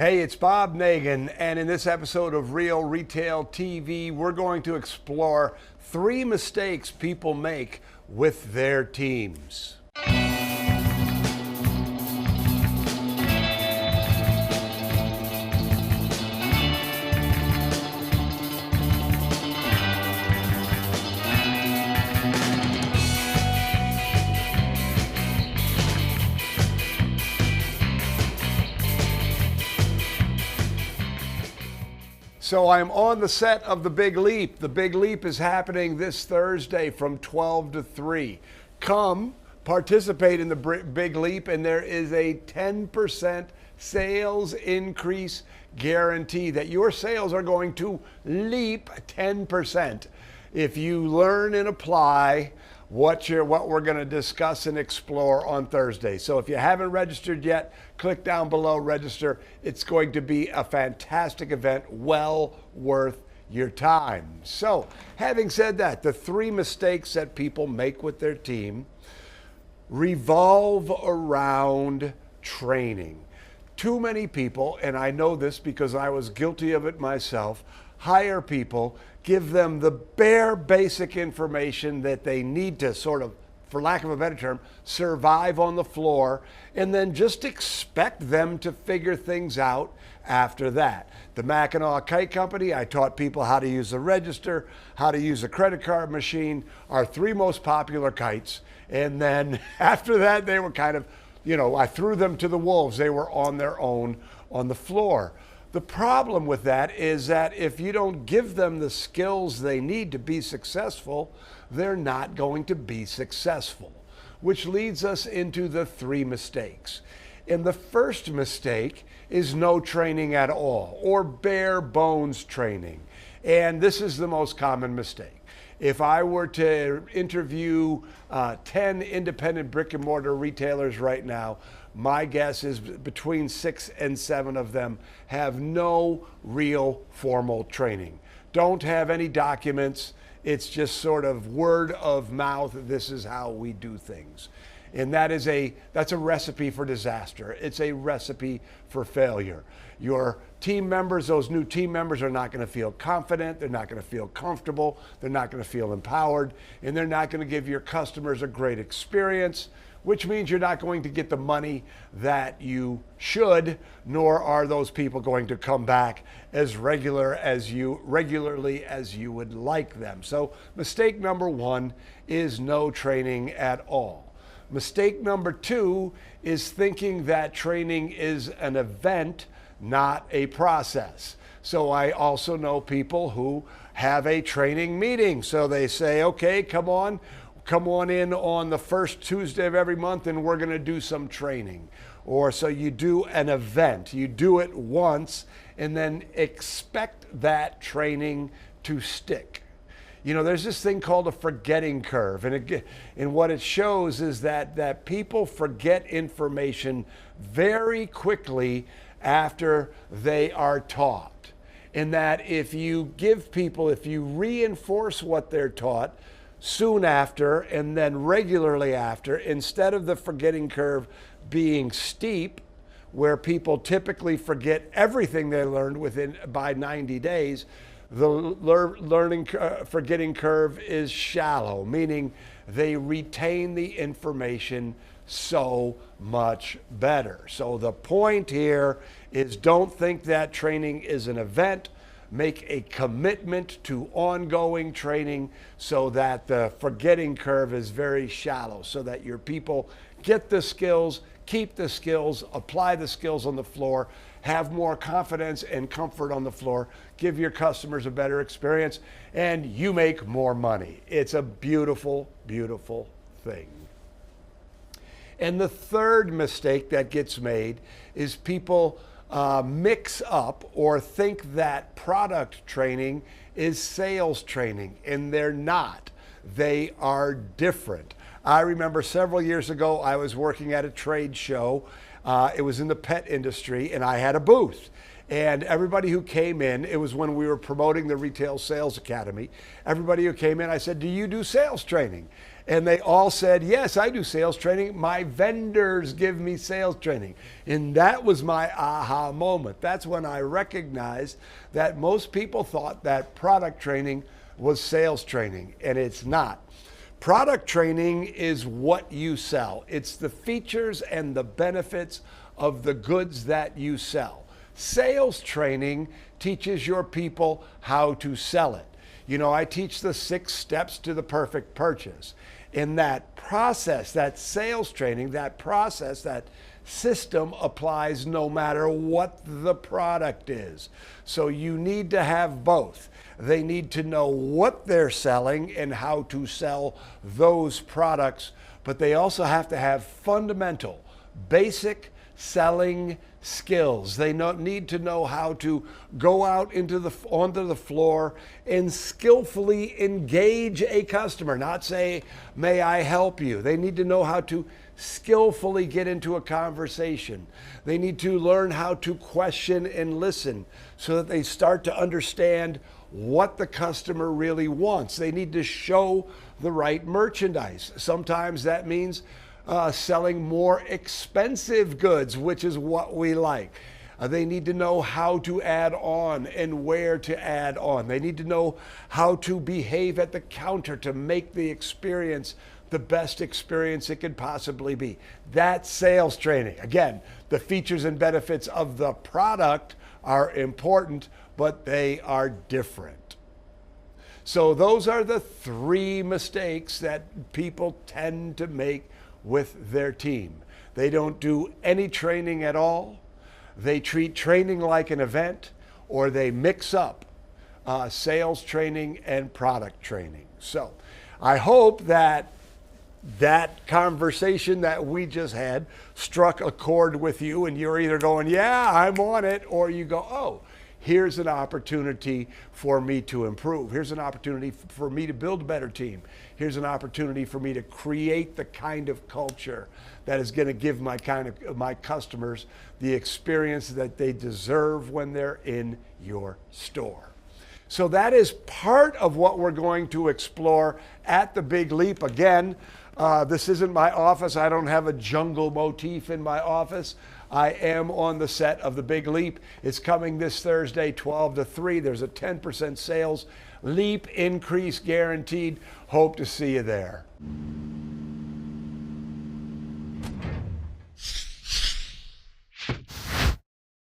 Hey, it's Bob Nagin, and in this episode of Real Retail TV, we're going to explore 3 mistakes people make with their teams. So I'm on the set of The Big Leap. The Big Leap is happening this Thursday from 12 to 3. Come participate in the Big Leap, and there is a 10% sales increase guarantee that your sales are going to leap 10% if you learn and apply what we're going to discuss and explore on Thursday. So if you haven't registered yet, click down below, register. It's going to be a fantastic event, well worth your time. So having said that, the 3 mistakes that people make with their team revolve around training. Too many people, and I know this because I was guilty of it myself, hire people, give them the bare basic information that they need to sort of, for lack of a better term, survive on the floor, and then just expect them to figure things out after that. The Mackinac Kite Company, I taught people how to use the register, how to use a credit card machine, our 3 most popular kites. And then after that, they were kind of, I threw them to the wolves. They were on their own on the floor. The problem with that is that if you don't give them the skills they need to be successful, they're not going to be successful, which leads us into the 3 mistakes. And the first mistake is no training at all, or bare bones training. And this is the most common mistake. If I were to interview 10 independent brick and mortar retailers right now, my guess is between 6 and 7 of them have no real formal training. Don't have any documents. It's just sort of word of mouth. This is how we do things. And that's a recipe for disaster. It's a recipe for failure. Your team members, those new team members, are not going to feel confident. They're not going to feel comfortable. They're not going to feel empowered. And they're not going to give your customers a great experience, which means you're not going to get the money that you should, nor are those people going to come back as regularly as you would like them. So mistake number 1 is no training at all. Mistake number 2 is thinking that training is an event, not a process. So I also know people who have a training meeting. So they say, okay, come on in on the first Tuesday of every month and we're going to do some training. Or so you do an event, you do it once and then expect that training to stick. There's this thing called a forgetting curve, and what it shows is that people forget information very quickly after they are taught. And that if you reinforce what they're taught soon after and then regularly after, instead of the forgetting curve being steep, where people typically forget everything they learned by 90 days, the forgetting curve is shallow, meaning they retain the information so much better. So the point here is don't think that training is an event. Make a commitment to ongoing training so that the forgetting curve is very shallow, so that your people get the skills, keep the skills, apply the skills on the floor, have more confidence and comfort on the floor, give your customers a better experience, and you make more money. It's a beautiful, beautiful thing. And the third mistake that gets made is people mix up or think that product training is sales training, and they're not. They are different. I remember several years ago, I was working at a trade show. It was in the pet industry, and I had a booth. And everybody who came in, it was when we were promoting the Retail Sales Academy, everybody who came in, I said, do you do sales training? And they all said, yes, I do sales training. My vendors give me sales training. And that was my aha moment. That's when I recognized that most people thought that product training was sales training, and it's not. Product training is what you sell. It's the features and the benefits of the goods that you sell. Sales training teaches your people how to sell it. You know, I teach the 6 steps to the perfect purchase. In that process, that sales training, that process, that system applies no matter what the product is. So you need to have both. They need to know what they're selling and how to sell those products, but they also have to have fundamental, basic selling skills. They need to know how to go out onto the floor and skillfully engage a customer, not say, may I help you? They need to know how to skillfully get into a conversation. They need to learn how to question and listen so that they start to understand what the customer really wants. They need to show the right merchandise. Sometimes that means selling more expensive goods, which is what we like. They need to know how to add on and where to add on. They need to know how to behave at the counter to make the experience the best experience it could possibly be. That's sales training. Again, the features and benefits of the product are important, but they are different. So those are the 3 mistakes that people tend to make with their team. They don't do any training at all. They treat training like an event, or they mix up sales training and product training. So I hope that conversation that we just had struck a chord with you, and you're either going, yeah, I'm on it, or you go, oh, here's an opportunity for me to improve. Here's an opportunity for me to build a better team. Here's an opportunity for me to create the kind of culture that is going to give my customers the experience that they deserve when they're in your store. So that is part of what we're going to explore at the Big Leap. Again, this isn't my office. I don't have a jungle motif in my office. I am on the set of the Big Leap. It's coming this Thursday, 12 to 3. There's a 10% sales leap increase guaranteed. Hope to see you there.